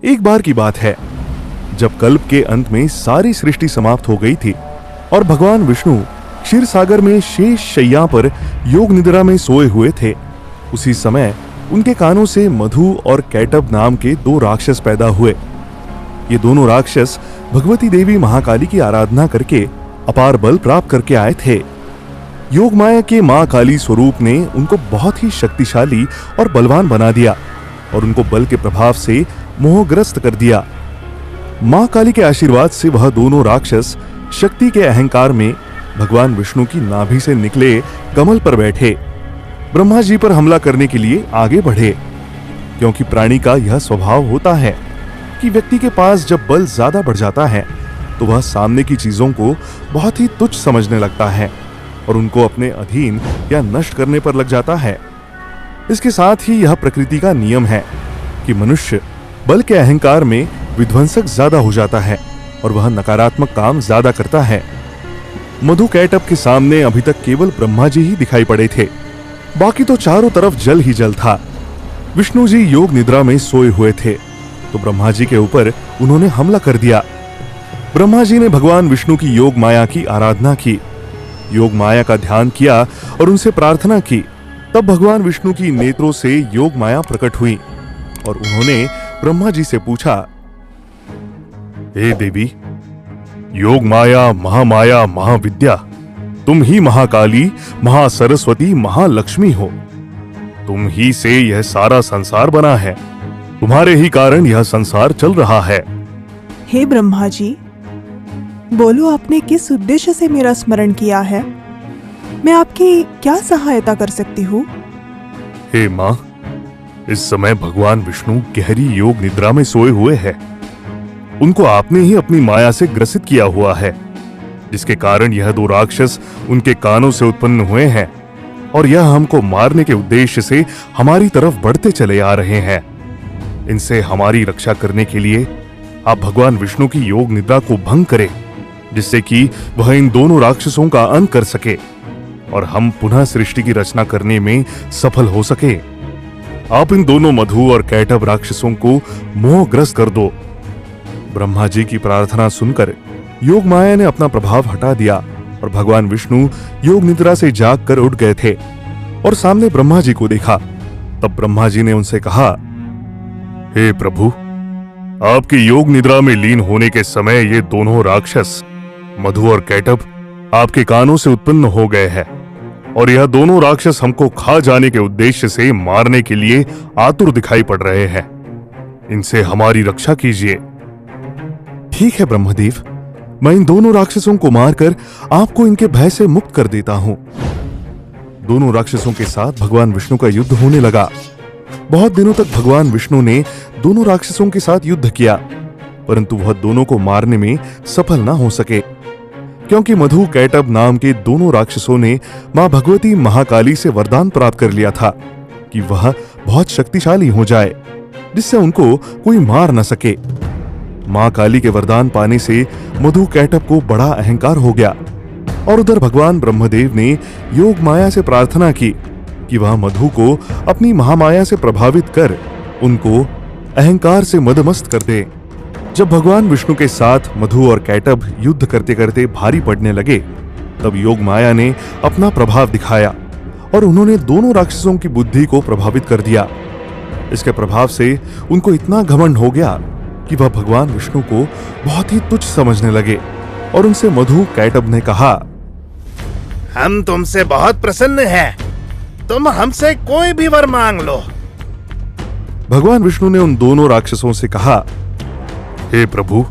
एक बार की बात है, जब कल्प के अंत में सारी सृष्टि समाप्त हो गई थी और भगवान विष्णु क्षीर सागर में शेष शैया पर योग निद्रा में सोए हुए थे, उसी समय उनके कानों से मधु और कैटब नाम के दो राक्षस पैदा हुए। ये दोनों राक्षस भगवती देवी महाकाली की आराधना करके अपार बल प्राप्त करके आए थे। योग माया के मां काली स्वरूप ने उनको बहुत ही शक्तिशाली और बलवान बना दिया और उनको बल के प्रभाव से मोहग्रस्त कर दिया। मां काली के आशीर्वाद से वह दोनों राक्षस शक्ति के अहंकार में भगवान विष्णु की नाभि से निकले कमल पर बैठे ब्रह्मा जी पर हमला करने के लिए आगे बढ़े, क्योंकि प्राणी का यह स्वभाव होता है कि व्यक्ति के पास जब बल ज्यादा बढ़ जाता है तो वह सामने की चीजों को बहुत ही तुच्छ समझने लगता है और उनको अपने अधीन या नष्ट करने पर लग जाता है। इसके साथ ही यह प्रकृति का नियम है कि मनुष्य बल के अहंकार में विध्वंसक ज्यादा हो जाता है और वह नकारात्मक काम ज्यादा करता है। मधु कैटब के सामने अभी तक केवल ब्रह्मा जी ही दिखाई पड़े थे, बाकी तो चारों तरफ जल ही जल था। विष्णु जी योग निद्रा में सोए हुए थे तो ब्रह्मा जी के ऊपर उन्होंने हमला कर दिया। ब्रह्मा जी ने भगवान विष्णु की योग माया की आराधना की, योग माया का ध्यान किया और उनसे प्रार्थना की। तब भगवान विष्णु की नेत्रों से योग माया प्रकट हुई और उन्होंने ब्रह्मा जी से पूछा, हे देवी, योग माया, महामाया, महाविद्या, तुम ही महाकाली, महासरस्वती, महालक्ष्मी हो। तुम ही से यह सारा संसार बना है, तुम्हारे ही कारण यह संसार चल रहा है। हे ब्रह्मा जी, बोलो आपने किस उद्देश्य से मेरा स्मरण किया है? मैं आपकी क्या सहायता कर सकती हूँ? हे माँ, इस समय भगवान विष्णु गहरी योग निद्रा में सोए हुए हैं। उनको आपने ही अपनी माया से ग्रसित किया हुआ है, जिसके कारण यह दो राक्षस उनके कानों से उत्पन्न हुए हैं और यह हमको मारने के उद्देश्य से हमारी तरफ बढ़ते चले आ रहे हैं। इनसे हमारी रक्षा करने के लिए आप भगवान विष्णु की योग निद्रा को भंग करें, जिससे कि वह इन दोनों राक्षसों का अंत कर सके और हम पुनः सृष्टि की रचना करने में सफल हो सके। आप इन दोनों मधु और कैटब राक्षसों को मोहग्रस्त कर दो। ब्रह्मा जी की प्रार्थना सुनकर योग माया ने अपना प्रभाव हटा दिया और भगवान विष्णु योग निद्रा से जाग कर उठ गए थे और सामने ब्रह्मा जी को देखा। तब ब्रह्मा जी ने उनसे कहा, हे प्रभु, आपकी योग निद्रा में लीन होने के समय ये दोनों राक्षस मधु और कैटब आपके कानों से उत्पन्न हो गए हैं और यह दोनों राक्षस हमको खा जाने के उद्देश्य से मारने के लिए आतुर दिखाई पड़ रहे हैं। इनसे हमारी रक्षा कीजिए। ठीक है ब्रह्मदेव, मैं इन दोनों राक्षसों को मारकर आपको इनके भय से मुक्त कर देता हूं। दोनों राक्षसों के साथ भगवान विष्णु का युद्ध होने लगा। बहुत दिनों तक भगवान विष्णु ने दोनों राक्षसों के साथ युद्ध किया, परंतु वह दोनों को मारने में सफल न हो सके, क्योंकि मधु कैटब नाम के दोनों राक्षसों ने मां भगवती महाकाली से वरदान प्राप्त कर लिया था कि वह बहुत शक्तिशाली हो जाए, जिससे उनको कोई मार न सके। मां काली के वरदान पाने से मधु कैटब को बड़ा अहंकार हो गया और उधर भगवान ब्रह्मदेव ने योग माया से प्रार्थना की कि वह मधु को अपनी महामाया से प्रभावित कर उनको अहंकार से मदमस्त कर दे। जब भगवान विष्णु के साथ मधु और कैटब युद्ध करते करते भारी पड़ने लगे, तब योग माया ने अपना प्रभाव दिखाया और उन्होंने दोनों राक्षसों की बुद्धि को प्रभावित कर दिया। इसके प्रभाव से उनको इतना घमंड हो गया कि वह भगवान विष्णु को बहुत ही तुच्छ समझने लगे और उनसे मधु कैटब ने कहा, हम तुमसे बहुत प्रसन्न हैं, तुम हमसे कोई भी वर मांग लो। भगवान विष्णु ने उन दोनों राक्षसों से कहा, हे प्रभु,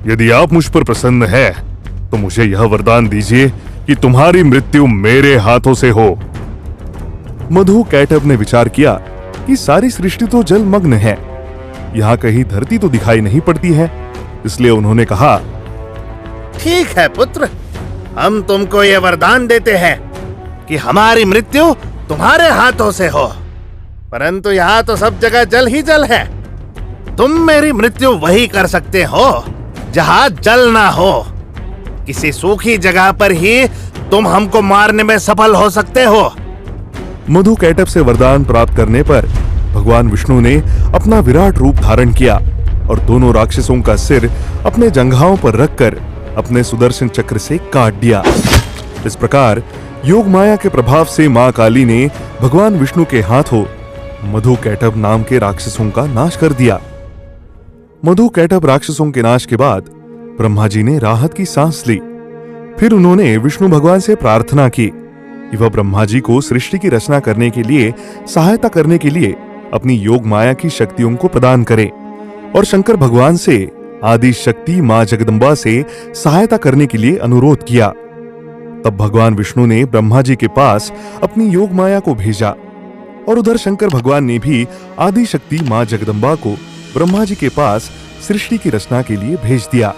यदि आप मुझ पर प्रसन्न हैं, तो मुझे यह वरदान दीजिए कि तुम्हारी मृत्यु मेरे हाथों से हो। मधु कैटब ने विचार किया कि सारी सृष्टि तो जलमग्न है, यहाँ कहीं धरती तो दिखाई नहीं पड़ती है, इसलिए उन्होंने कहा, ठीक है पुत्र, हम तुमको ये वरदान देते हैं कि हमारी मृत्यु तुम्हारे हाथों से हो, परंतु यहाँ तो सब जगह जल ही जल है। तुम मेरी मृत्यु वही कर सकते हो जहाँ जल ना हो। किसी सूखी जगह पर ही तुम हमको मारने में सफल हो सकते हो। मधु कैटब से वरदान प्राप्त करने पर भगवान विष्णु ने अपना विराट रूप धारण किया और दोनों राक्षसों का सिर अपने जंघाओं पर रखकर अपने सुदर्शन चक्र से काट दिया। इस प्रकार योग माया के प्रभाव से मां काली ने भगवान विष्णु के हाथों मधु कैटभ नाम के राक्षसों का नाश कर दिया। मधु कैटभ राक्षसों के नाश के बाद ब्रह्मा जी ने राहत की सांस ली। फिर उन्होंने विष्णु भगवान से प्रार्थना की कि वह ब्रह्मा जी को सृष्टि की रचना करने के लिए सहायता करने के लिए अपनी योग माया की शक्तियों को प्रदान करें, और शंकर भगवान से आदि शक्ति मां जगदम्बा से सहायता करने के लिए अनुरोध किया। तब भगवान विष्णु ने ब्रह्मा जी के पास अपनी योग माया को भेजा, और उधर शंकर भगवान ने भी आदि शक्ति मां जगदम्बा को ब्रह्मा जी के पास सृष्टि की रचना के लिए भेज दिया।